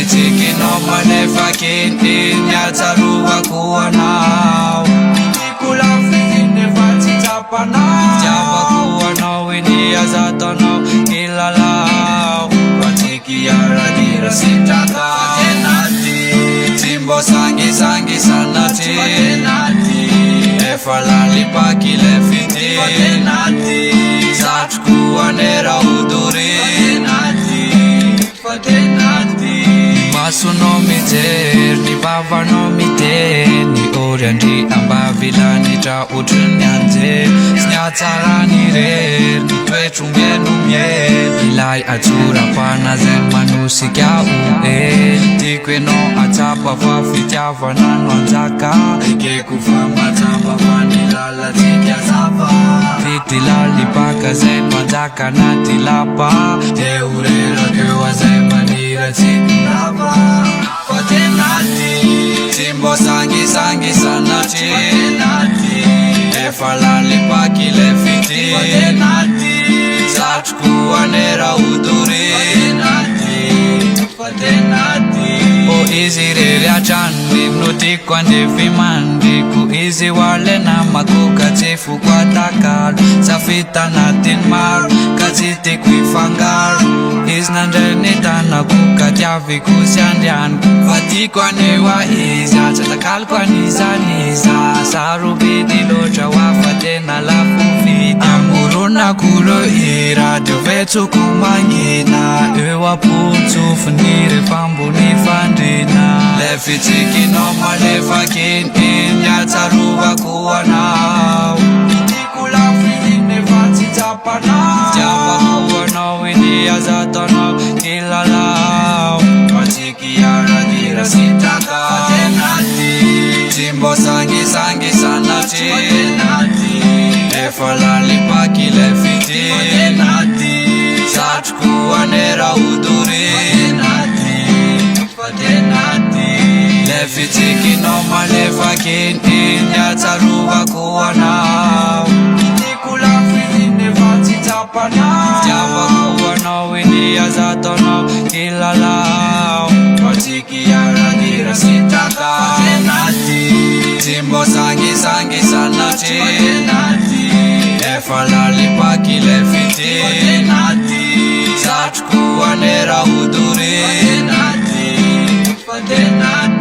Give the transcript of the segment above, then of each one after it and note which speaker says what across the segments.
Speaker 1: Lefitikin omanefakin inyataruvako Jabaku ini azatanau kilalau Watiki aradira sitaka Fatenati Timbo sangi sanati Fatenati Efalali paki lefiti Fatenati Satku anera uduri Fatenati Masuno miter ni baba no miter ni orienti ambavila ni tra utrnyanje snyatara ni re ni twetrumye numye ilai atura pana zen manusi kya ue tikwe no atapa fa fitya vana nonzaka ike kufama tapa fani lala tikya zapa Titila paka zen manzaka na tilapa te urera kewa zen manira tikulapa Fatenati Timbo sangi sanati Fatenati Efalali paki lefiti Fatenati Satku anera uduri Fatenati O izi reria chandi mnuti kwande vimandi Ku izi wale na makuka tifu kwa takal Safita natin mar Kaziti kuifangar Isnandernita na kuka tiavi kusyandian Fati kwa newa iza Chatakal kwa niza Sarubidi locha wafate na lafu vita Amuruna kuro ira Diovetu kumangina Ewa putu funire fambu nifandina Lefitiki noma lefakin Inyataruwa kuwanau Nikula fidine vati tapanau Jabaku wanau ini azatanau kilalau Watiki aradira sitaka Fatenati Timbo sangi sanati Fatenati Efalali paki lefiti Fatenati Satku anera uduri Fatenati Lefitiki noma lefakin Inyataruwa kuwanau Nikula fidine vati tapanau Jabaku wanau ini azatanau kilalau Watiki aradira sitaka Fatenati Timbo sangi sanati Fatenati Efalali paki lefiti Fatenati Satku anera uduri Fatenati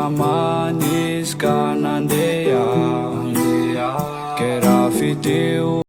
Speaker 2: Manis kanandea Kera fiteu